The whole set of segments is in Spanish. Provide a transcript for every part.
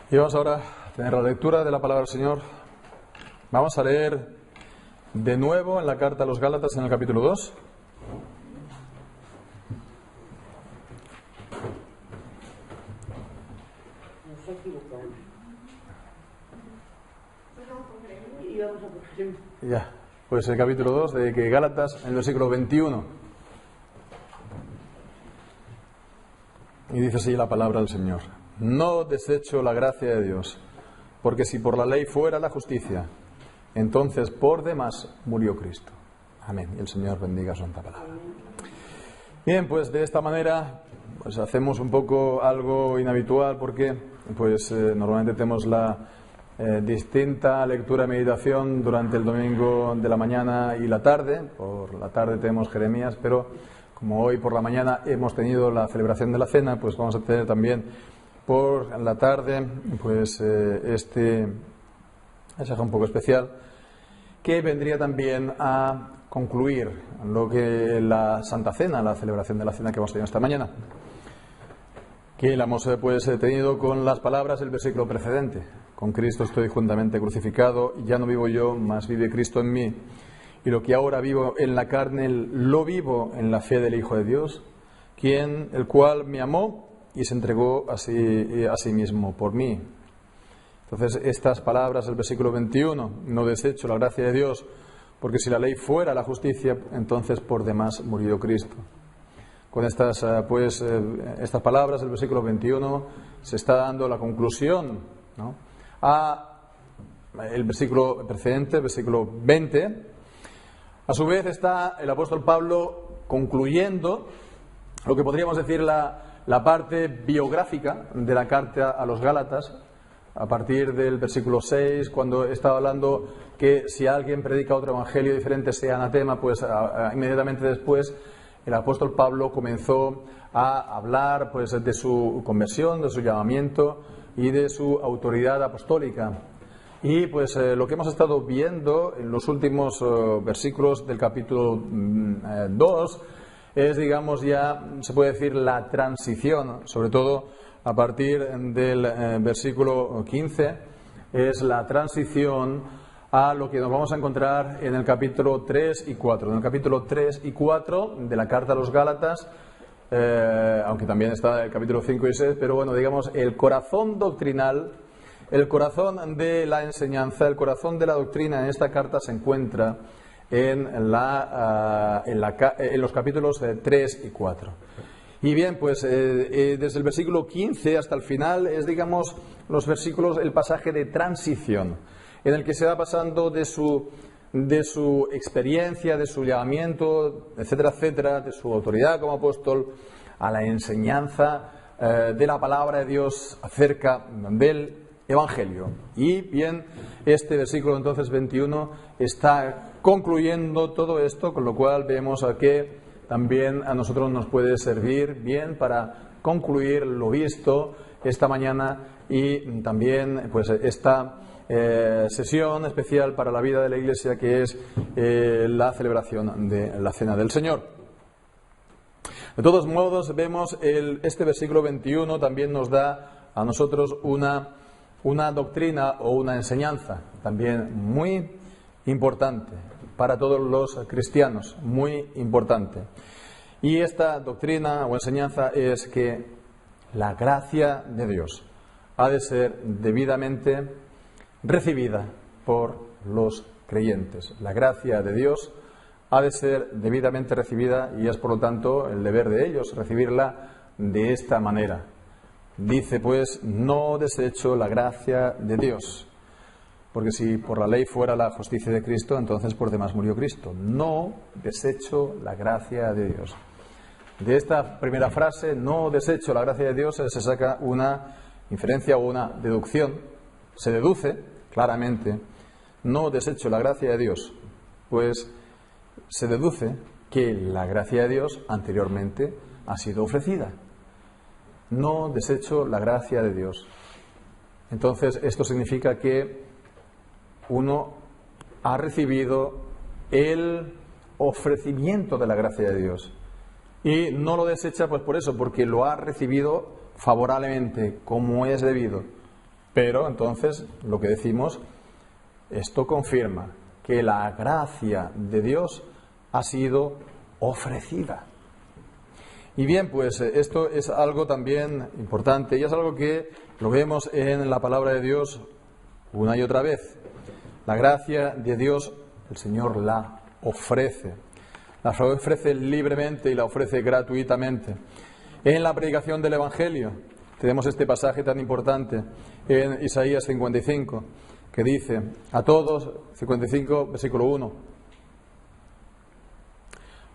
Y vamos ahora a tener la lectura de la palabra del Señor. Vamos a leer de nuevo en la carta a los Gálatas en el capítulo 2. Ya, pues el capítulo 2 de Gálatas en el versículo 21. Y dice así la palabra del Señor: No desecho la gracia de Dios, porque si por la ley fuera la justicia, entonces por demás murió Cristo. Amén. Y el Señor bendiga su santa palabra. Bien, pues de esta manera pues hacemos un poco algo inhabitual, porque pues normalmente tenemos la distinta lectura y meditación durante el domingo de la mañana y la tarde. Por la tarde tenemos Jeremías, pero como hoy por la mañana hemos tenido la celebración de la cena, pues vamos a tener también por la tarde pues este mensaje un poco especial, que vendría también a concluir lo que la Santa Cena, la celebración de la cena que hemos tenido esta mañana, que la hemos pues tenido con las palabras del versículo precedente: con Cristo estoy juntamente crucificado, y ya no vivo yo, mas vive Cristo en mí. Y lo que ahora vivo en la carne, lo vivo en la fe del Hijo de Dios, el cual me amó y se entregó a sí mismo por mí. Entonces, estas palabras del versículo 21, no desecho la gracia de Dios, porque si la ley fuera la justicia, entonces por demás murió Cristo. Con estas palabras del versículo 21 se está dando la conclusión, ¿no?, a el versículo precedente, el versículo 20. A su vez está el apóstol Pablo concluyendo lo que podríamos decir la parte biográfica de la carta a los Gálatas, a partir del versículo 6, cuando estaba hablando que si alguien predica otro evangelio diferente sea anatema, pues inmediatamente después el apóstol Pablo comenzó a hablar pues de su conversión, de su llamamiento y de su autoridad apostólica. Y pues lo que hemos estado viendo en los últimos versículos del capítulo 2 es, digamos, ya se puede decir la transición, sobre todo a partir del versículo 15, es la transición a lo que nos vamos a encontrar en el capítulo 3 y 4. En el capítulo 3 y 4 de la carta a los Gálatas, aunque también está el capítulo 5 y 6, pero bueno, digamos, el corazón doctrinal, el corazón de la enseñanza, el corazón de la doctrina en esta carta se encuentra en los capítulos 3 y 4. Y bien, pues desde el versículo 15 hasta el final es, digamos, los versículos, el pasaje de transición, en el que se va pasando de su experiencia, de su llamamiento, etcétera, etcétera, de su autoridad como apóstol, a la enseñanza de la palabra de Dios acerca del Evangelio. Y bien, este versículo entonces 21 está concluyendo todo esto, con lo cual vemos que también a nosotros nos puede servir bien para concluir lo visto esta mañana y también pues esta sesión especial para la vida de la Iglesia, que es la celebración de la Cena del Señor. De todos modos, vemos este versículo 21 también nos da a nosotros una doctrina o una enseñanza también muy importante para todos los cristianos, muy importante. Y esta doctrina o enseñanza es que la gracia de Dios ha de ser debidamente recibida por los creyentes. La gracia de Dios ha de ser debidamente recibida y es por lo tanto el deber de ellos recibirla de esta manera. Dice pues: no desecho la gracia de Dios, porque si por la ley fuera la justicia de Cristo, entonces por demás murió Cristo. No desecho la gracia de Dios. De esta primera frase, no desecho la gracia de Dios, se saca una inferencia o una deducción. Se deduce claramente: no desecho la gracia de Dios. Pues se deduce que la gracia de Dios anteriormente ha sido ofrecida. No desecho la gracia de Dios. Entonces, esto significa que uno ha recibido el ofrecimiento de la gracia de Dios. Y no lo desecha pues por eso, porque lo ha recibido favorablemente, como es debido. Pero entonces lo que decimos, esto confirma que la gracia de Dios ha sido ofrecida. Y bien, pues esto es algo también importante y es algo que lo vemos en la palabra de Dios una y otra vez. La gracia de Dios, el Señor la ofrece. La ofrece libremente y la ofrece gratuitamente. En la predicación del Evangelio tenemos este pasaje tan importante en Isaías 55, que dice a todos, 55, versículo 1,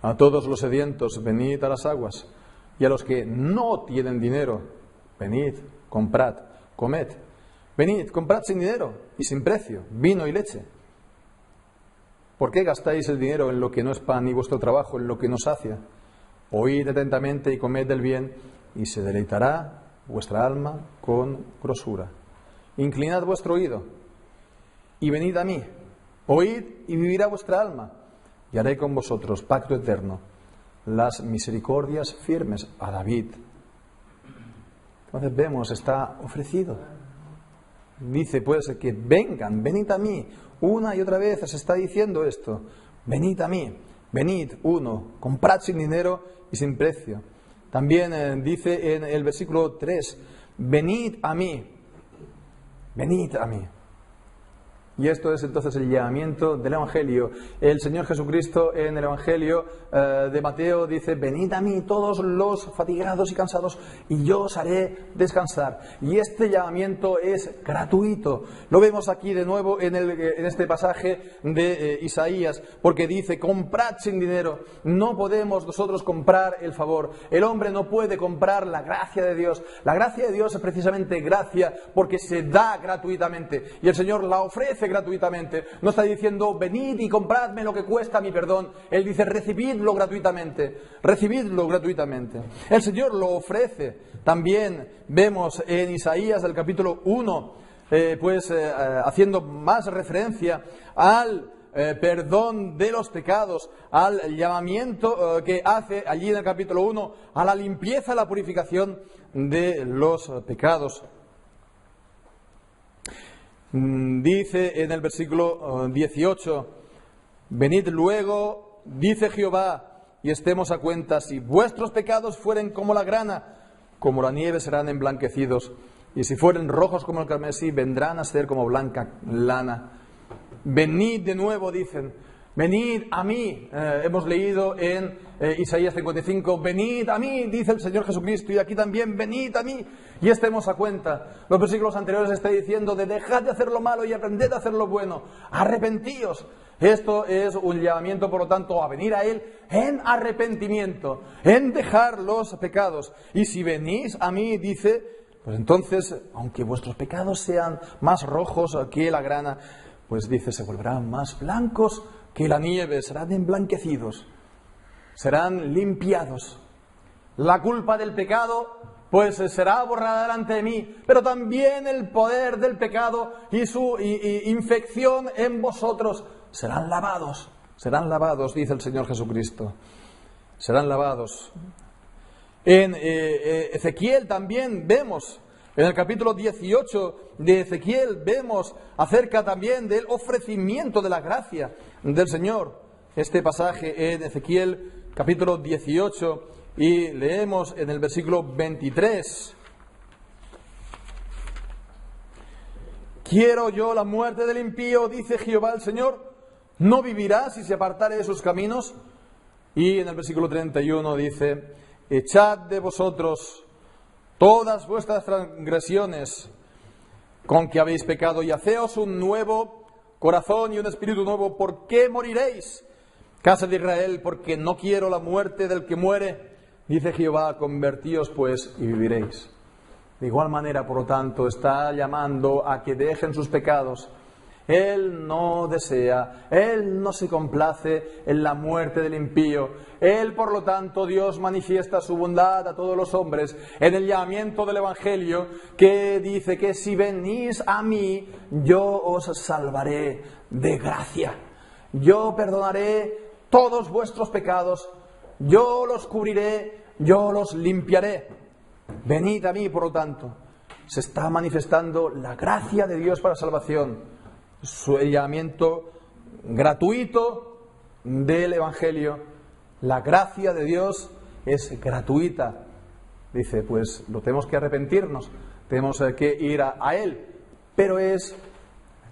a todos los sedientos, venid a las aguas, y a los que no tienen dinero, venid, comprad, comed. Venid, comprad sin dinero y sin precio, vino y leche. ¿Por qué gastáis el dinero en lo que no es pan y vuestro trabajo en lo que no sacia? Oíd atentamente y comed del bien, y se deleitará vuestra alma con grosura. Inclinad vuestro oído y venid a mí. Oíd y vivirá vuestra alma, y haré con vosotros pacto eterno, las misericordias firmes a David. Entonces vemos, está ofrecido. Dice pues que vengan, venid a mí. Una y otra vez se está diciendo esto. Venid a mí, venid, uno, comprad sin dinero y sin precio. También dice en el versículo 3, venid a mí, venid a mí. Y esto es entonces el llamamiento del Evangelio. El Señor Jesucristo en el Evangelio de Mateo dice, venid a mí todos los fatigados y cansados y yo os haré descansar. Y este llamamiento es gratuito. Lo vemos aquí de nuevo en este pasaje de Isaías, porque dice, comprad sin dinero. No podemos nosotros comprar el favor. El hombre no puede comprar la gracia de Dios. La gracia de Dios es precisamente gracia porque se da gratuitamente. Y el Señor la ofrece gratuitamente. No está diciendo, venid y compradme lo que cuesta mi perdón. Él dice, recibidlo gratuitamente. Recibidlo gratuitamente. El Señor lo ofrece. También vemos en Isaías, el capítulo 1, haciendo más referencia al perdón de los pecados, al llamamiento que hace allí en el capítulo 1, a la limpieza, a la purificación de los pecados. Dice en el versículo 18, venid luego, dice Jehová, y estemos a cuenta, si vuestros pecados fueren como la grana, como la nieve serán emblanquecidos, y si fueren rojos como el carmesí, vendrán a ser como blanca lana. Venid de nuevo, dicen, venid a mí. Hemos leído en Isaías 55, venid a mí, dice el Señor Jesucristo, y aquí también, venid a mí, y estemos a cuenta. Los versículos anteriores está diciendo de dejad de hacer lo malo y aprended a hacer lo bueno, arrepentíos. Esto es un llamamiento, por lo tanto, a venir a Él en arrepentimiento, en dejar los pecados. Y si venís a mí, dice, pues entonces, aunque vuestros pecados sean más rojos que la grana, pues dice, se volverán más blancos que la nieve, serán emblanquecidos, serán limpiados. La culpa del pecado, pues será borrada delante de mí, pero también el poder del pecado y su infección en vosotros serán lavados, dice el Señor Jesucristo. Serán lavados. En Ezequiel también vemos, en el capítulo 18 de Ezequiel, vemos acerca también del ofrecimiento de la gracia del Señor. Este pasaje en Ezequiel, capítulo 18, y leemos en el versículo 23. Quiero yo la muerte del impío, dice Jehová el Señor, no vivirá si se apartare de sus caminos. Y en el versículo 31 dice, echad de vosotros todas vuestras transgresiones con que habéis pecado y haceos un nuevo corazón y un espíritu nuevo. ¿Por qué moriréis, casa de Israel? Porque no quiero la muerte del que muere, dice Jehová, convertíos pues y viviréis. De igual manera, por lo tanto, está llamando a que dejen sus pecados. Él no desea, Él no se complace en la muerte del impío. Él, por lo tanto, Dios manifiesta su bondad a todos los hombres en el llamamiento del Evangelio, que dice que si venís a mí, yo os salvaré de gracia. Yo perdonaré todos vuestros pecados, yo los cubriré, yo los limpiaré. Venid a mí, por lo tanto. se está manifestando la gracia de Dios para salvación, su llamamiento gratuito del Evangelio. La gracia de Dios es gratuita. Dice, pues lo tenemos que arrepentirnos, tenemos que ir a Él, pero es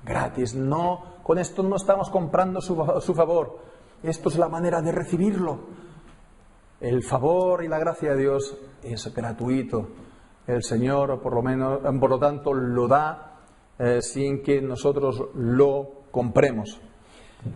gratis. No, con esto no estamos comprando su favor. Esto es la manera de recibirlo. El favor y la gracia de Dios es gratuito. El Señor, por lo tanto, lo da sin que nosotros lo compremos.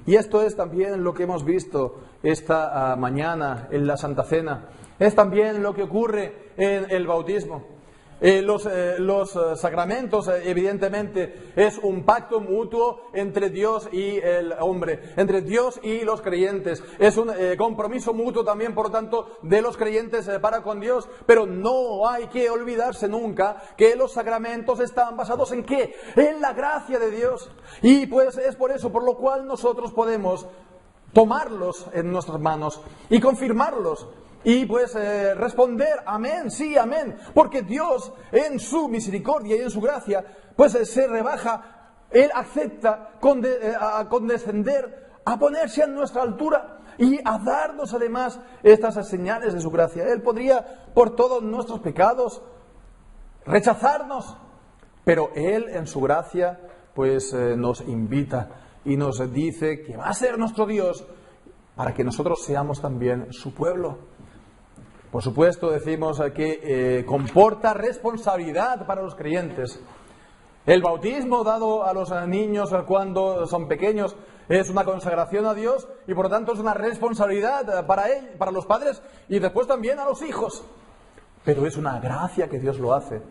Y esto es también lo que hemos visto esta mañana en la Santa Cena. Es también lo que ocurre en el bautismo. Los sacramentos, evidentemente, es un pacto mutuo entre Dios y el hombre, entre Dios y los creyentes. Es un compromiso mutuo también, por lo tanto, de los creyentes para con Dios. Pero no hay que olvidarse nunca que los sacramentos están basados ¿en qué? En la gracia de Dios. Y pues es por eso, por lo cual nosotros podemos tomarlos en nuestras manos y confirmarlos. Y pues responder, amén, sí, amén, porque Dios en su misericordia y en su gracia, pues se rebaja, Él acepta a condescender, a ponerse a nuestra altura y a darnos además estas señales de su gracia. Él podría, por todos nuestros pecados, rechazarnos, pero Él en su gracia, pues nos invita y nos dice que va a ser nuestro Dios para que nosotros seamos también su pueblo. Por supuesto, decimos que comporta responsabilidad para los creyentes. El bautismo dado a los niños cuando son pequeños es una consagración a Dios y por lo tanto es una responsabilidad para los padres y después también a los hijos. Pero es una gracia que Dios lo hace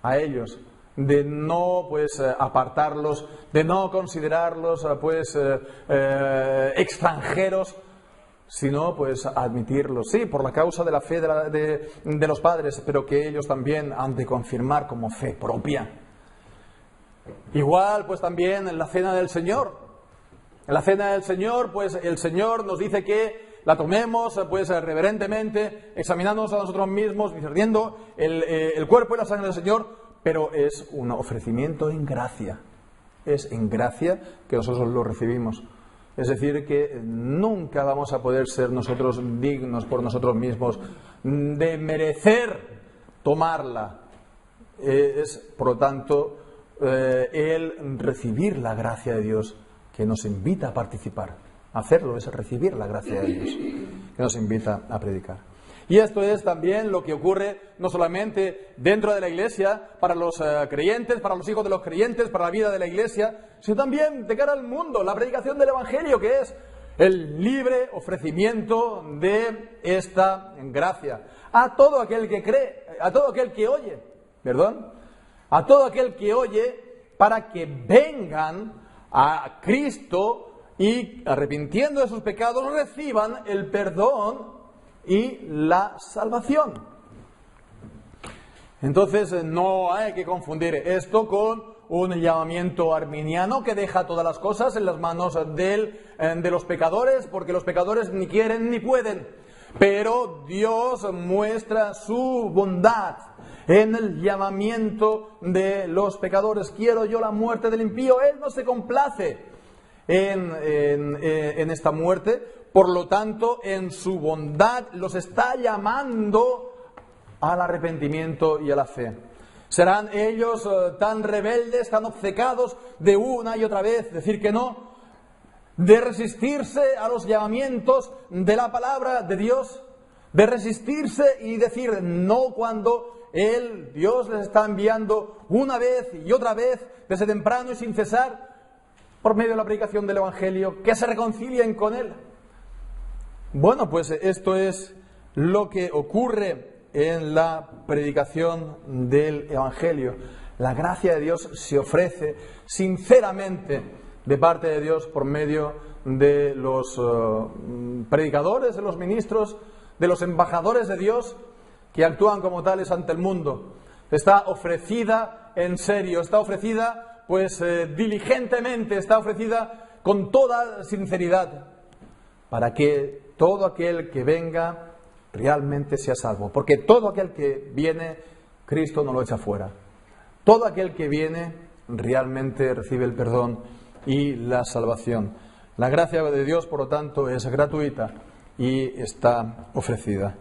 a ellos, de no apartarlos, de no considerarlos extranjeros, sino admitirlos, sí, por la causa de la fe de los padres, pero que ellos también han de confirmar como fe propia. Igual, también en la Cena del Señor. En la Cena del Señor, el Señor nos dice que la tomemos, reverentemente, examinándonos a nosotros mismos, discerniendo el cuerpo y la sangre del Señor, pero es un ofrecimiento en gracia. Es en gracia que nosotros lo recibimos. Es decir, que nunca vamos a poder ser nosotros dignos por nosotros mismos de merecer tomarla. Es, por lo tanto, el recibir la gracia de Dios que nos invita a participar. Hacerlo es recibir la gracia de Dios que nos invita a predicar. Y esto es también lo que ocurre no solamente dentro de la Iglesia, para los creyentes, para los hijos de los creyentes, para la vida de la Iglesia, sino también de cara al mundo, la predicación del Evangelio, que es el libre ofrecimiento de esta gracia a todo aquel que cree, a todo aquel que oye, a todo aquel que oye, para que vengan a Cristo y, arrepintiendo de sus pecados, reciban el perdón y la salvación. Entonces no hay que confundir esto con un llamamiento arminiano que deja todas las cosas en las manos de los pecadores, porque los pecadores ni quieren ni pueden. Pero Dios muestra su bondad en el llamamiento de los pecadores. Quiero yo la muerte del impío. Él no se complace en esta muerte. Por lo tanto, en su bondad los está llamando al arrepentimiento y a la fe. ¿Serán ellos tan rebeldes, tan obcecados de una y otra vez decir que no? ¿De resistirse a los llamamientos de la palabra de Dios? ¿De resistirse y decir no cuando Dios les está enviando una vez y otra vez, desde temprano y sin cesar, por medio de la predicación del Evangelio, que se reconcilien con Él? Bueno, esto es lo que ocurre en la predicación del Evangelio. La gracia de Dios se ofrece sinceramente de parte de Dios por medio de los predicadores, de los ministros, de los embajadores de Dios que actúan como tales ante el mundo. Está ofrecida en serio, está ofrecida diligentemente, está ofrecida con toda sinceridad, para que todo aquel que venga realmente sea salvo. Porque todo aquel que viene, Cristo no lo echa fuera. Todo aquel que viene realmente recibe el perdón y la salvación. La gracia de Dios, por lo tanto, es gratuita y está ofrecida.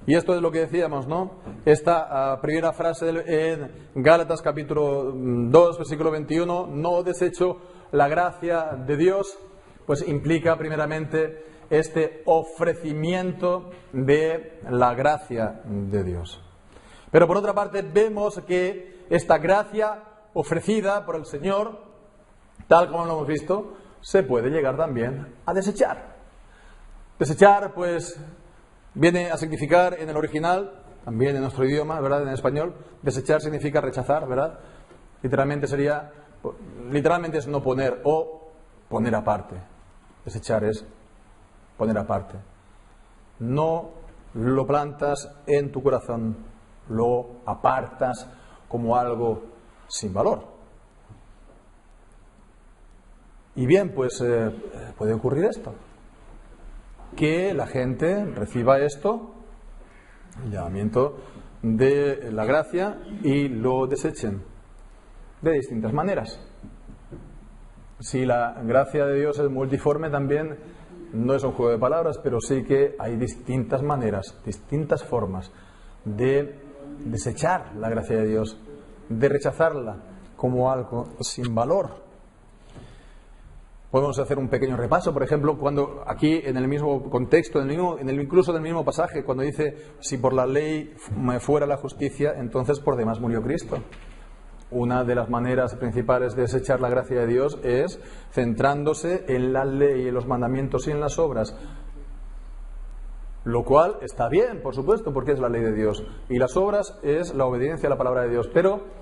Y esto es lo que decíamos, ¿no? Esta primera frase en Gálatas capítulo 2, versículo 21, no desecho la gracia de Dios, pues implica primeramente este ofrecimiento de la gracia de Dios. Pero por otra parte vemos que esta gracia ofrecida por el Señor, tal como lo hemos visto, se puede llegar también a desechar. Desechar, pues, viene a significar en el original, también en nuestro idioma, ¿verdad? En español, desechar significa rechazar, ¿verdad? Literalmente es no poner o poner aparte. Desechar es poner aparte. No lo plantas en tu corazón, lo apartas como algo sin valor. Y bien, pues puede ocurrir esto, que la gente reciba esto, el llamamiento de la gracia, y lo desechen de distintas maneras. Si la gracia de Dios es multiforme, también no es un juego de palabras, pero sí que hay distintas maneras, distintas formas de desechar la gracia de Dios, de rechazarla como algo sin valor. Podemos hacer un pequeño repaso, por ejemplo, cuando aquí en el mismo contexto, incluso en el mismo pasaje, cuando dice, si por la ley me fuera la justicia, entonces por demás murió Cristo. Una de las maneras principales de desechar la gracia de Dios es centrándose en la ley, en los mandamientos y en las obras. Lo cual está bien, por supuesto, porque es la ley de Dios. Y las obras es la obediencia a la palabra de Dios. Pero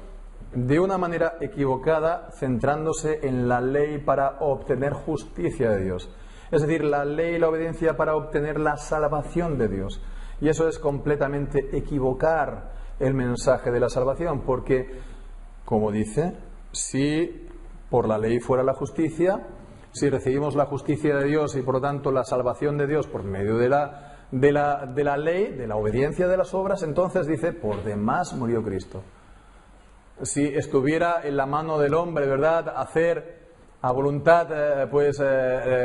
de una manera equivocada, centrándose en la ley para obtener justicia de Dios. Es decir, la ley y la obediencia para obtener la salvación de Dios. Y eso es completamente equivocar el mensaje de la salvación, porque, como dice, si por la ley fuera la justicia, si recibimos la justicia de Dios y por lo tanto la salvación de Dios por medio de la ley, de la obediencia de las obras, entonces dice, por demás murió Cristo. Si estuviera en la mano del hombre, ¿verdad?, hacer a voluntad,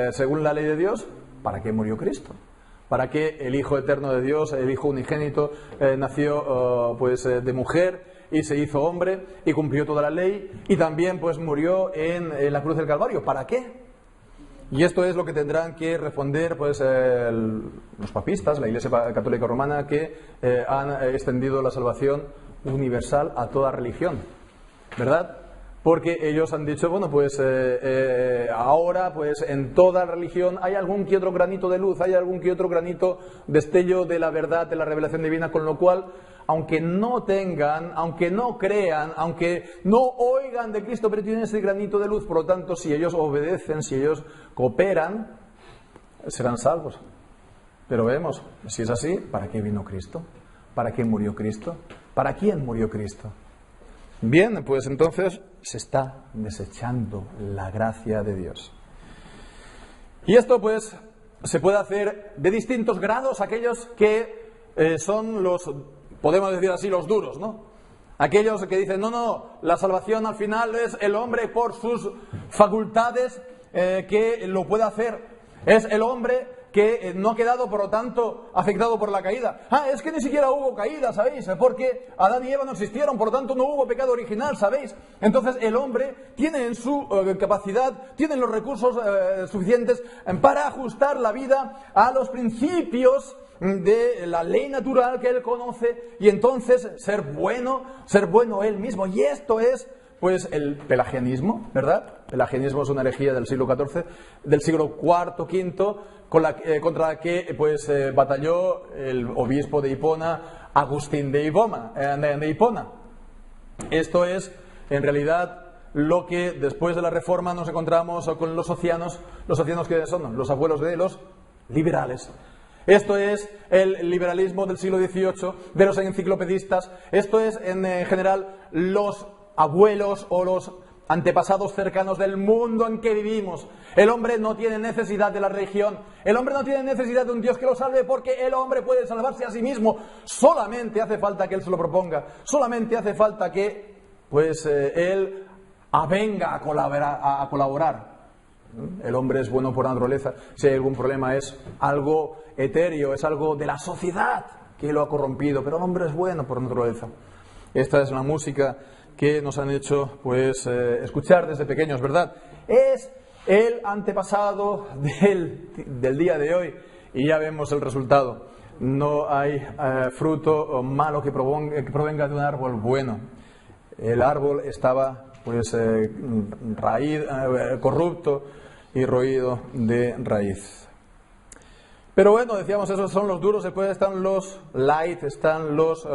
según la ley de Dios, ¿para qué murió Cristo? ¿Para qué el Hijo eterno de Dios, el Hijo unigénito, nació de mujer y se hizo hombre y cumplió toda la ley y también pues murió en la cruz del Calvario? ¿Para qué? Y esto es lo que tendrán que responder los papistas, la Iglesia Católica Romana, que han extendido la salvación universal a toda religión, ¿verdad? Porque ellos han dicho, bueno, pues ahora pues en toda religión hay algún que otro granito de luz, hay algún que otro granito destello de la verdad, de la revelación divina, con lo cual, aunque no tengan, aunque no crean, aunque no oigan de Cristo, pero tienen ese granito de luz, por lo tanto, si ellos obedecen, si ellos cooperan, serán salvos. Pero vemos, si es así, ¿para qué vino Cristo? ¿Para qué murió Cristo? ¿Para quién murió Cristo? Bien, pues entonces se está desechando la gracia de Dios. Y esto pues se puede hacer de distintos grados, aquellos que son los, podemos decir así, los duros, ¿no? Aquellos que dicen, no, la salvación al final es el hombre por sus facultades que lo puede hacer. Es el hombre que no ha quedado, por lo tanto, afectado por la caída. Es que ni siquiera hubo caída, ¿sabéis? Porque Adán y Eva no existieron, por lo tanto no hubo pecado original, ¿sabéis? Entonces el hombre tiene en su capacidad, tiene los recursos suficientes para ajustar la vida a los principios de la ley natural que él conoce y entonces ser bueno él mismo. Y esto es pues el pelagianismo, ¿verdad? El pelagianismo es una herejía del siglo XIV, del siglo IV, V, contra la que batalló el obispo de Hipona, Agustín de Hipona. Esto es, en realidad, lo que después de la Reforma nos encontramos con los socianos que son los abuelos de los liberales. Esto es el liberalismo del siglo XVIII, de los enciclopedistas. Esto es, en general, los abuelos o los antepasados cercanos del mundo en que vivimos. El hombre no tiene necesidad de la religión, el hombre no tiene necesidad de un Dios que lo salve, porque el hombre puede salvarse a sí mismo. Solamente hace falta que él se lo proponga, solamente hace falta que pues Él avenga a colaborar. El hombre es bueno por naturaleza. Si hay algún problema es algo etéreo, es algo de la sociedad que lo ha corrompido, pero el hombre es bueno por naturaleza. Esta es la música que nos han hecho pues escuchar desde pequeños, ¿verdad? Es el antepasado del día de hoy y ya vemos el resultado. No hay fruto malo que provenga de un árbol bueno. El árbol estaba pues corrupto y roído de raíz. Pero bueno, decíamos, esos son los duros. Después están los light, están los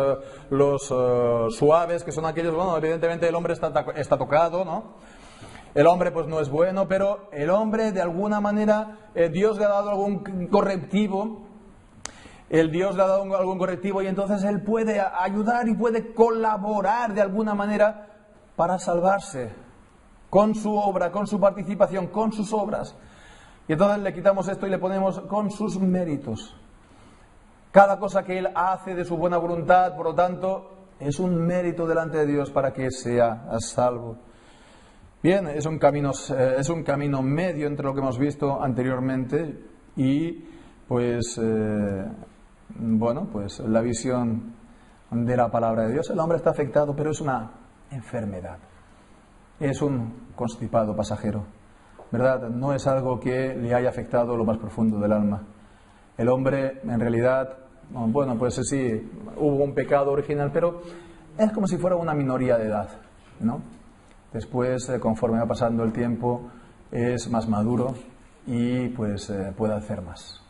suaves, que son aquellos, bueno, evidentemente el hombre está tocado, ¿no? El hombre pues no es bueno, pero el hombre de alguna manera, Dios le ha dado algún correctivo. Dios le ha dado algún correctivo y entonces Él puede ayudar y puede colaborar de alguna manera para salvarse con su obra, con su participación, con sus obras. Y entonces le quitamos esto y le ponemos con sus méritos. Cada cosa que Él hace de su buena voluntad, por lo tanto, es un mérito delante de Dios para que sea salvo. Bien, es un camino medio entre lo que hemos visto anteriormente y pues pues la visión de la palabra de Dios. El hombre está afectado, pero es una enfermedad. Es un constipado pasajero, ¿verdad? No es algo que le haya afectado lo más profundo del alma. El hombre, en realidad, pues sí, hubo un pecado original, pero es como si fuera una minoría de edad, ¿no? Después, conforme va pasando el tiempo, es más maduro y pues puede hacer más.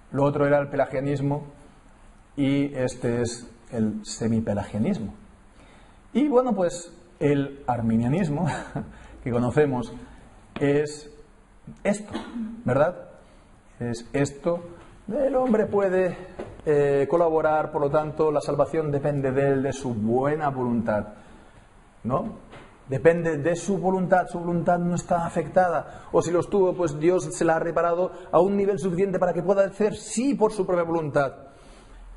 Lo otro era el pelagianismo y este es el semipelagianismo. Y bueno, pues el arminianismo que conocemos es esto, ¿verdad? Es esto. El hombre puede colaborar, por lo tanto, la salvación depende de él, de su buena voluntad, ¿no? Depende de su voluntad no está afectada. O si lo estuvo, pues Dios se la ha reparado a un nivel suficiente para que pueda hacer sí por su propia voluntad.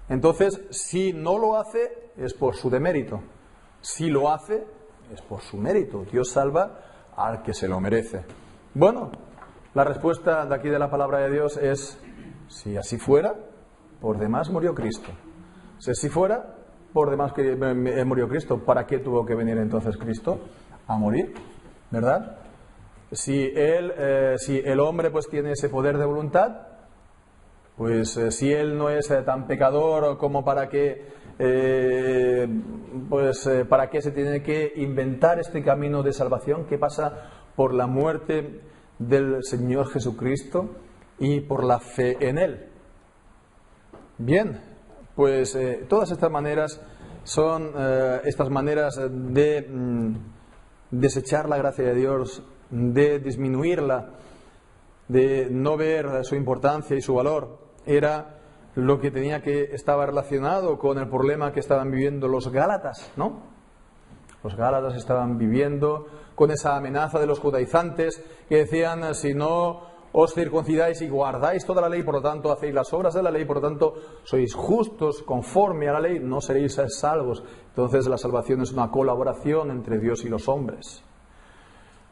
Entonces, si no lo hace, es por su demérito. Si lo hace, es por su mérito. Dios salva al que se lo merece. Bueno, la respuesta de aquí de la palabra de Dios es: si así fuera, por demás murió Cristo. Si así fuera, por demás que murió Cristo. ¿Para qué tuvo que venir entonces Cristo a morir? ¿Verdad? Si el hombre pues tiene ese poder de voluntad, pues si él no es tan pecador como para que para qué se tiene que inventar este camino de salvación que pasa por la muerte del Señor Jesucristo y por la fe en Él. Bien, pues todas estas maneras son estas maneras de desechar la gracia de Dios, de disminuirla, de no ver su importancia y su valor. Era lo que estaba relacionado con el problema que estaban viviendo los Gálatas, ¿no? Los Gálatas estaban viviendo con esa amenaza de los judaizantes que decían: si no os circuncidáis y guardáis toda la ley, por lo tanto hacéis las obras de la ley, por lo tanto sois justos conforme a la ley, no seréis salvos. Entonces la salvación es una colaboración entre Dios y los hombres.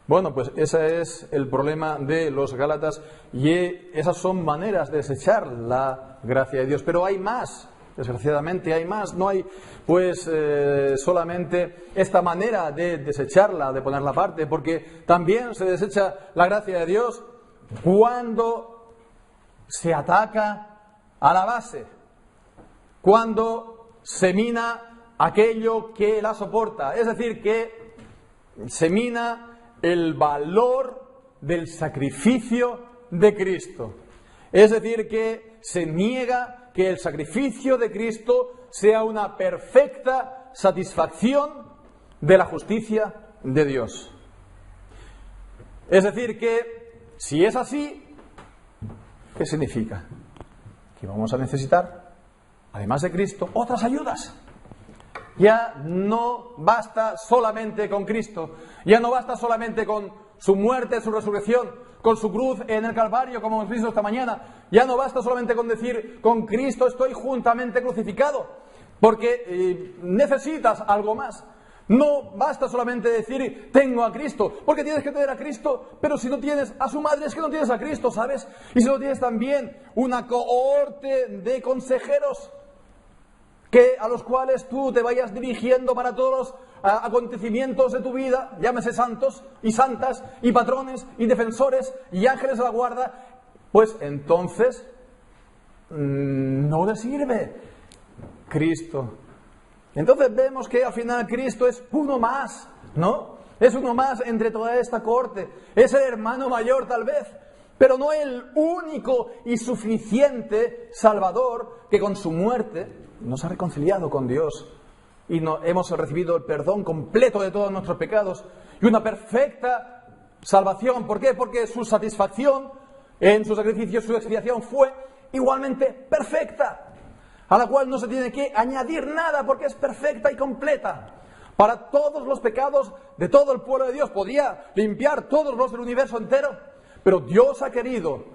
Bueno, pues ese es el problema de los Gálatas y esas son maneras de desechar la gracia de Dios. Pero hay más, desgraciadamente hay más. No hay pues solamente esta manera de desecharla, de ponerla aparte, porque también se desecha la gracia de Dios cuando se ataca a la base, cuando se mina aquello que la soporta, es decir, que se mina el valor del sacrificio de Cristo. Es decir, que se niega que el sacrificio de Cristo sea una perfecta satisfacción de la justicia de Dios. Es decir, que si es así, ¿qué significa? Que vamos a necesitar, además de Cristo, otras ayudas. Ya no basta solamente con Cristo, ya no basta solamente con su muerte, su resurrección, con su cruz en el Calvario, como hemos visto esta mañana. Ya no basta solamente con decir: con Cristo estoy juntamente crucificado, porque necesitas algo más. No basta solamente decir, tengo a Cristo, porque tienes que tener a Cristo, pero si no tienes a su madre es que no tienes a Cristo, ¿sabes? Y si no tienes también una cohorte de consejeros a los cuales tú te vayas dirigiendo para todos los acontecimientos de tu vida, llámese santos y santas y patrones y defensores y ángeles de la guarda, pues entonces no le sirve Cristo. Entonces vemos que al final Cristo es uno más, ¿no? Es uno más entre toda esta cohorte. Es el hermano mayor tal vez, pero no el único y suficiente Salvador que con su muerte nos ha reconciliado con Dios y hemos recibido el perdón completo de todos nuestros pecados y una perfecta salvación. ¿Por qué? Porque su satisfacción en su sacrificio, su expiación fue igualmente perfecta, a la cual no se tiene que añadir nada porque es perfecta y completa para todos los pecados de todo el pueblo de Dios. Podía limpiar todos los del universo entero, pero Dios ha querido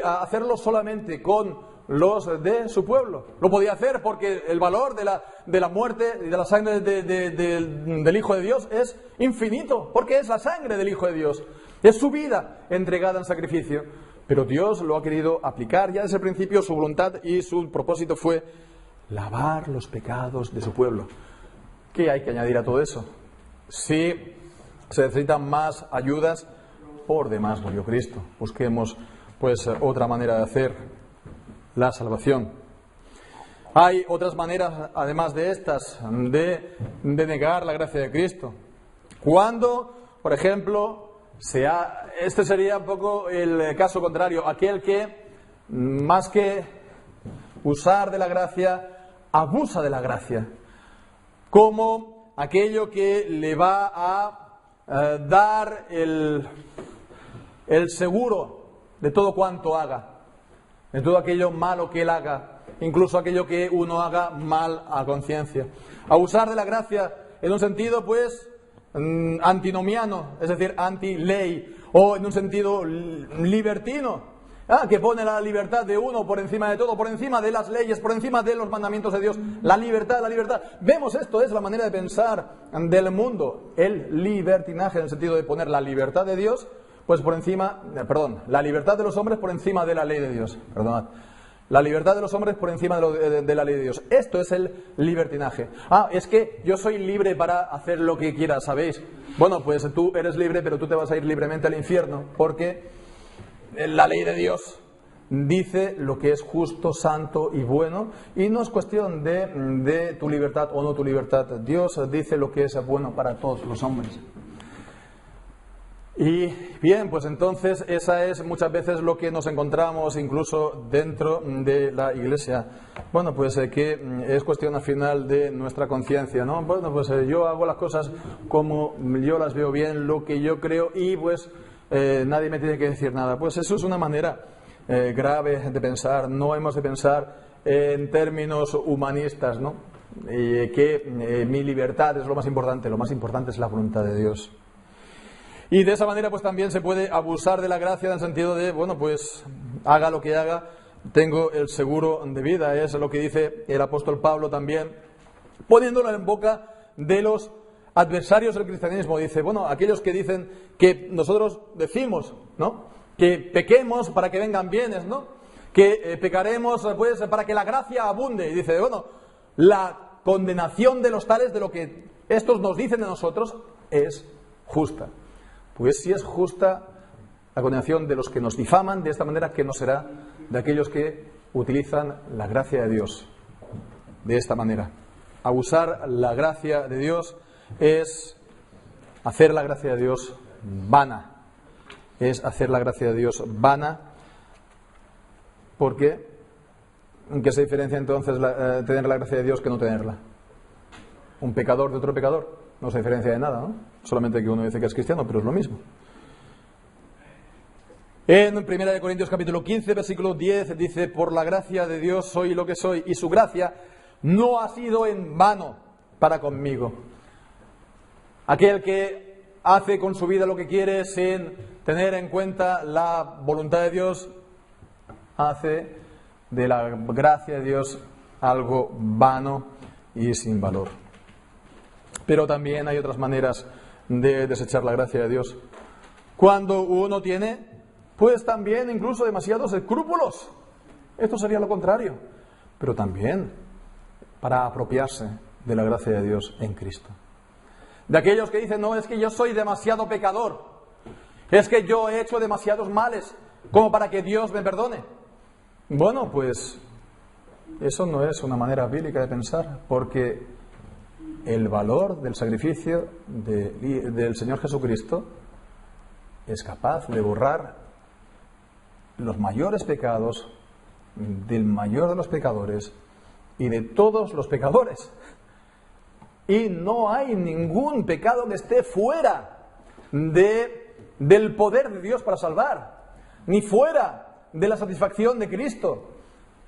hacerlo solamente con los de su pueblo. Lo podía hacer porque el valor de la muerte y de la sangre del Hijo de Dios es infinito, porque es la sangre del Hijo de Dios, es su vida entregada en sacrificio. Pero Dios lo ha querido aplicar ya desde el principio, su voluntad y su propósito fue lavar los pecados de su pueblo. ¿Qué hay que añadir a todo eso? Si se necesitan más ayudas, por demás murió Cristo. Busquemos pues otra manera de hacer la salvación. Hay otras maneras, además de estas, de negar la gracia de Cristo. Cuando, por ejemplo, este sería un poco el caso contrario, aquel que, más que usar de la gracia, abusa de la gracia, como aquello que le va a dar el seguro de todo cuanto haga, de todo aquello malo que él haga, incluso aquello que uno haga mal a conciencia. Abusar de la gracia en un sentido, pues, antinomiano, es decir, anti-ley, o en un sentido libertino, que pone la libertad de uno por encima de todo, por encima de las leyes, por encima de los mandamientos de Dios. La libertad, la libertad. Vemos, esto es la manera de pensar del mundo, el libertinaje, en el sentido de poner la libertad de Dios pues por encima, la libertad de los hombres por encima de la ley de Dios. Perdonad. La libertad de los hombres por encima de la ley de Dios. Esto es el libertinaje. Es que yo soy libre para hacer lo que quiera, ¿sabéis? Bueno, pues tú eres libre, pero tú te vas a ir libremente al infierno, porque la ley de Dios dice lo que es justo, santo y bueno, y no es cuestión de tu libertad o no tu libertad. Dios dice lo que es bueno para todos los hombres. Y bien, pues entonces esa es muchas veces lo que nos encontramos incluso dentro de la Iglesia. Bueno, pues que es cuestión al final de nuestra conciencia, ¿no? Bueno, pues yo hago las cosas como yo las veo bien, lo que yo creo, y pues nadie me tiene que decir nada. Pues eso es una manera grave de pensar. No hemos de pensar en términos humanistas, ¿no? Que mi libertad es lo más importante es la voluntad de Dios. Y de esa manera pues también se puede abusar de la gracia en el sentido de, bueno, pues haga lo que haga, tengo el seguro de vida. Es lo que dice el apóstol Pablo también, poniéndolo en boca de los adversarios del cristianismo. Dice, bueno, aquellos que dicen que nosotros decimos, ¿no?, que pequemos para que vengan bienes, ¿no?, que pecaremos pues para que la gracia abunde. Y dice, bueno, la condenación de los tales, de lo que estos nos dicen de nosotros, es justa. Pues si es justa la condenación de los que nos difaman de esta manera, ¿qué no será de aquellos que utilizan la gracia de Dios de esta manera? Abusar la gracia de Dios es hacer la gracia de Dios vana. Es hacer la gracia de Dios vana. ¿Por qué? ¿En qué se diferencia entonces tener la gracia de Dios que no tenerla? ¿Un pecador de otro pecador? No se diferencia de nada, ¿no? Solamente que uno dice que es cristiano, pero es lo mismo. En 1 Corintios capítulo 15, versículo 10, dice, por la gracia de Dios soy lo que soy, y su gracia no ha sido en vano para conmigo. Aquel que hace con su vida lo que quiere sin tener en cuenta la voluntad de Dios, hace de la gracia de Dios algo vano y sin valor. Pero también hay otras maneras de desechar la gracia de Dios. Cuando uno tiene, pues también incluso demasiados escrúpulos. Esto sería lo contrario. Pero también para apropiarse de la gracia de Dios en Cristo. De aquellos que dicen, no, es que yo soy demasiado pecador. Es que yo he hecho demasiados males como para que Dios me perdone. Bueno, pues eso no es una manera bíblica de pensar, porque el valor del sacrificio del Señor Jesucristo es capaz de borrar los mayores pecados del mayor de los pecadores y de todos los pecadores. Y no hay ningún pecado que esté fuera del poder de Dios para salvar, ni fuera de la satisfacción de Cristo,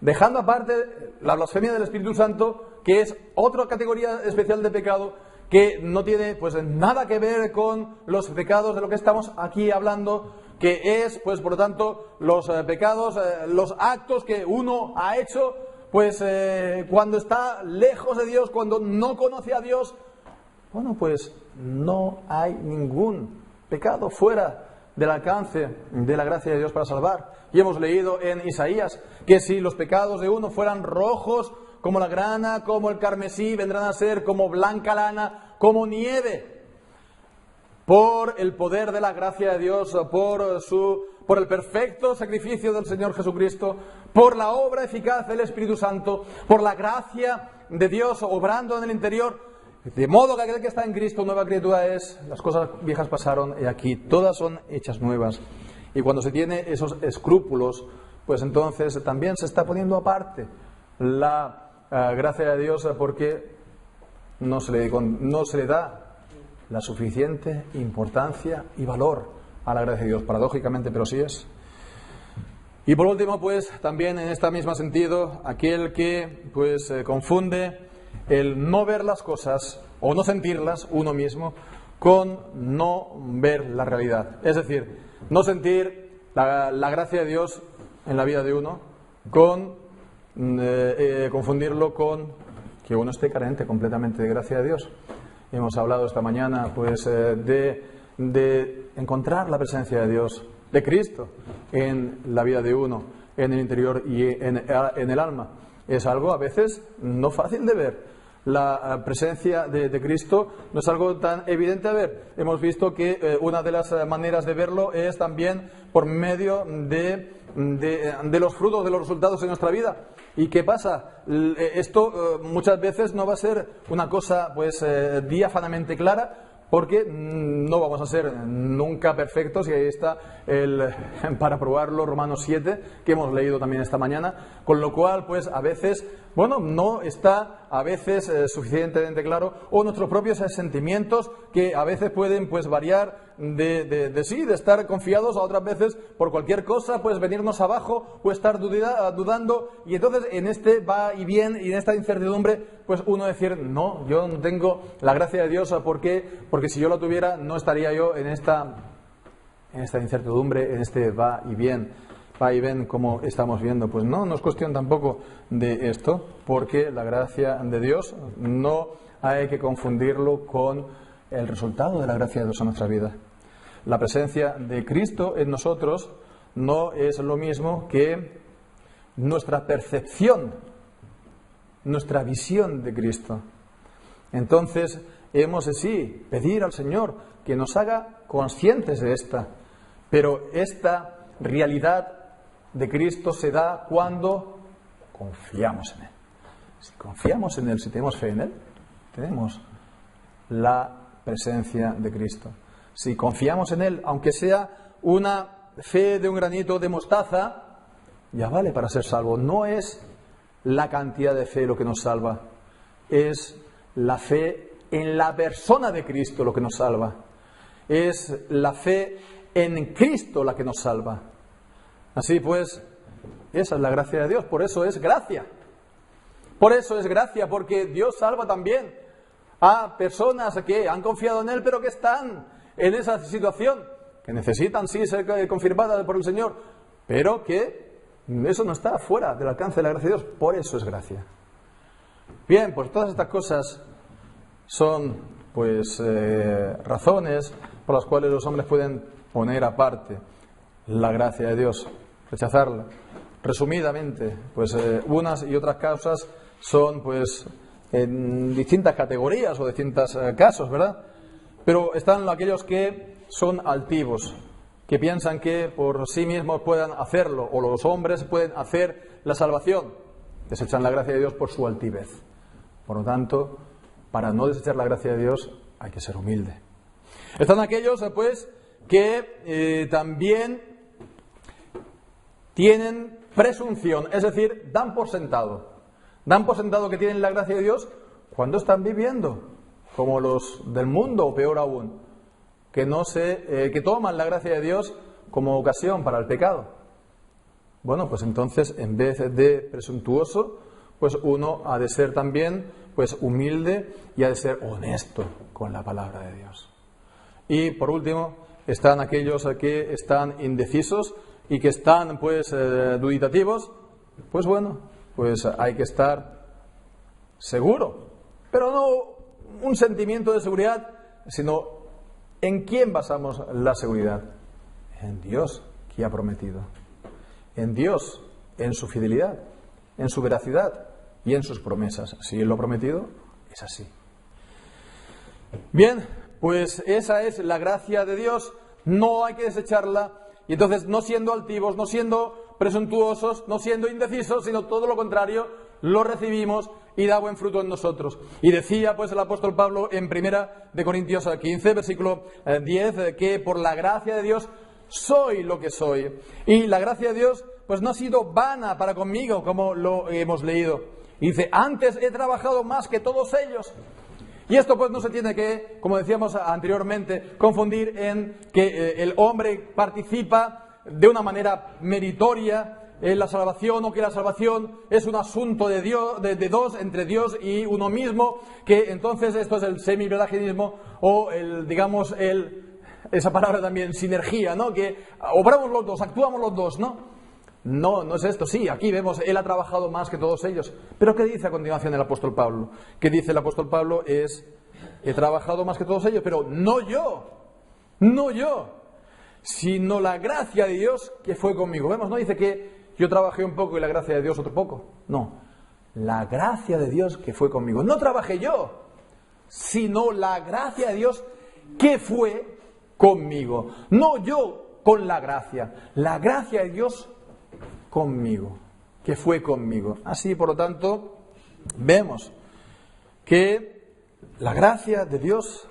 dejando aparte la blasfemia del Espíritu Santo, que es otra categoría especial de pecado que no tiene pues nada que ver con los pecados de lo que estamos aquí hablando, que es pues por lo tanto los pecados, los actos que uno ha hecho pues cuando está lejos de Dios, cuando no conoce a Dios. Bueno, pues no hay ningún pecado fuera del alcance de la gracia de Dios para salvar. Y hemos leído en Isaías que si los pecados de uno fueran rojos como la grana, como el carmesí, vendrán a ser como blanca lana, como nieve. Por el poder de la gracia de Dios, por el perfecto sacrificio del Señor Jesucristo, por la obra eficaz del Espíritu Santo, por la gracia de Dios obrando en el interior, de modo que aquel que está en Cristo, nueva criatura es, las cosas viejas pasaron y aquí todas son hechas nuevas. Y cuando se tiene esos escrúpulos, pues entonces también se está poniendo aparte la gracia de Dios, porque no se le da la suficiente importancia y valor a la gracia de Dios, paradójicamente, pero sí es. Y por último, pues también en este mismo sentido, aquel que pues confunde el no ver las cosas o no sentirlas uno mismo con no ver la realidad. Es decir, no sentir la gracia de Dios en la vida de uno con confundirlo con que uno esté carente completamente de gracia de Dios. Hemos hablado esta mañana pues de encontrar la presencia de Dios, de Cristo, en la vida de uno, en el interior y en el alma. Es algo a veces no fácil de ver. La presencia de Cristo no es algo tan evidente a ver. Hemos visto que una de las maneras de verlo es también por medio de los frutos, de los resultados de nuestra vida. ¿Y qué pasa? Esto muchas veces no va a ser una cosa pues diáfanamente clara, porque no vamos a ser nunca perfectos, y ahí está para probarlo Romanos 7, que hemos leído también esta mañana, con lo cual pues a veces, bueno, no está a veces suficientemente claro, o nuestros propios sentimientos, que a veces pueden pues variar de estar confiados, a otras veces por cualquier cosa pues venirnos abajo o estar dudando, y entonces en este va y viene y en esta incertidumbre pues uno decir, no, yo no tengo la gracia de Dios. ¿Por qué? Porque si yo la tuviera no estaría yo en esta incertidumbre, en este va y ven como estamos viendo. Pues no es cuestión tampoco de esto, porque la gracia de Dios no hay que confundirlo con el resultado de la gracia de Dios en nuestra vida. La presencia de Cristo en nosotros no es lo mismo que nuestra percepción, nuestra visión de Cristo. Entonces hemos de sí pedir al Señor que nos haga conscientes de esta, pero esta realidad de Cristo se da cuando confiamos en Él. Si confiamos en Él, si tenemos fe en Él, tenemos la presencia de Cristo. Si confiamos en Él, aunque sea una fe de un granito de mostaza, ya vale para ser salvo. No es la cantidad de fe lo que nos salva, es la fe en la persona de Cristo lo que nos salva. Es la fe en Cristo la que nos salva. Así pues, esa es la gracia de Dios, por eso es gracia. Por eso es gracia, porque Dios salva también a personas que han confiado en Él, pero que están en esa situación, que necesitan sí ser confirmadas por el Señor, pero que eso no está fuera del alcance de la gracia de Dios. Por eso es gracia. Bien, pues todas estas cosas son razones por las cuales los hombres pueden poner aparte la gracia de Dios, rechazarla. Resumidamente, unas y otras causas son en distintas categorías o distintos casos, ¿verdad? Pero están aquellos que son altivos, que piensan que por sí mismos puedan hacerlo, o los hombres pueden hacer la salvación. Desechan la gracia de Dios por su altivez. Por lo tanto, para no desechar la gracia de Dios hay que ser humilde. Están aquellos, que también tienen presunción, es decir, dan por sentado que tienen la gracia de Dios cuando están viviendo, como los del mundo, o peor aún, que toman la gracia de Dios como ocasión para el pecado. Bueno, pues entonces, en vez de presuntuoso, uno ha de ser también humilde y ha de ser honesto con la palabra de Dios. Y por último, están aquellos que están indecisos y que están duditativos. Hay que estar seguro, pero no un sentimiento de seguridad, sino ¿en quién basamos la seguridad? En Dios, que ha prometido. En Dios, en su fidelidad, en su veracidad y en sus promesas. Si Él lo ha prometido, es así. Bien, esa es la gracia de Dios. No hay que desecharla. Y entonces, no siendo altivos, no siendo presuntuosos, no siendo indecisos, sino todo lo contrario, lo recibimos y da buen fruto en nosotros. Y decía el apóstol Pablo en 1 Corintios 15, versículo 10, que por la gracia de Dios soy lo que soy. Y la gracia de Dios no ha sido vana para conmigo, como lo hemos leído. Y dice, antes he trabajado más que todos ellos. Y esto no se tiene que, como decíamos anteriormente, confundir en que el hombre participa de una manera meritoria en la salvación, o que la salvación es un asunto de Dios, de dos, entre Dios y uno mismo, que entonces esto es el semi-pelagianismo, o esa palabra también, sinergia, ¿no? Que obramos los dos, actuamos los dos, ¿no? No es esto. Sí, aquí vemos, Él ha trabajado más que todos ellos. Pero ¿qué dice a continuación el apóstol Pablo? ¿Qué dice el apóstol Pablo? He trabajado más que todos ellos, pero no yo, sino la gracia de Dios que fue conmigo. Vemos, no dice que yo trabajé un poco y la gracia de Dios otro poco. No, la gracia de Dios que fue conmigo. No trabajé yo, sino la gracia de Dios que fue conmigo. No yo con la gracia de Dios conmigo, que fue conmigo. Así, por lo tanto, vemos que la gracia de Dios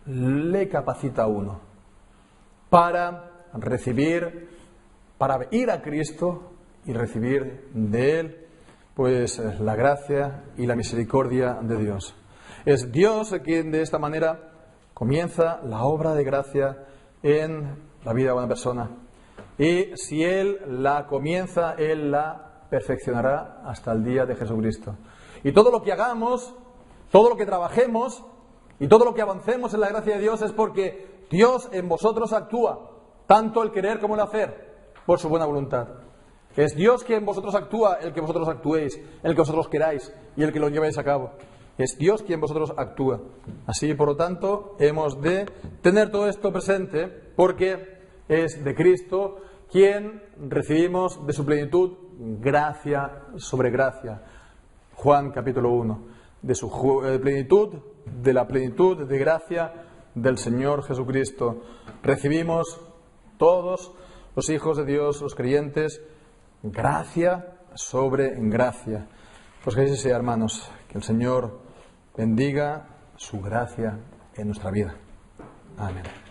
le capacita a uno para recibir, para ir a Cristo y recibir de Él, la gracia y la misericordia de Dios. Es Dios quien de esta manera comienza la obra de gracia en la vida de una persona. Y si Él la comienza, Él la perfeccionará hasta el día de Jesucristo. Y todo lo que hagamos, todo lo que trabajemos y todo lo que avancemos en la gracia de Dios es porque Dios en vosotros actúa, tanto el querer como el hacer, por su buena voluntad. Es Dios que en vosotros actúa, el que vosotros actuéis, el que vosotros queráis y el que lo llevéis a cabo. Es Dios quien vosotros actúa. Así, por lo tanto, hemos de tener todo esto presente, porque es de Cristo quien recibimos de su plenitud gracia sobre gracia. Juan capítulo 1. De su plenitud, de la plenitud de gracia del Señor Jesucristo. Recibimos todos los hijos de Dios, los creyentes, gracia sobre gracia. Pues que así sea, hermanos, que el Señor bendiga su gracia en nuestra vida. Amén.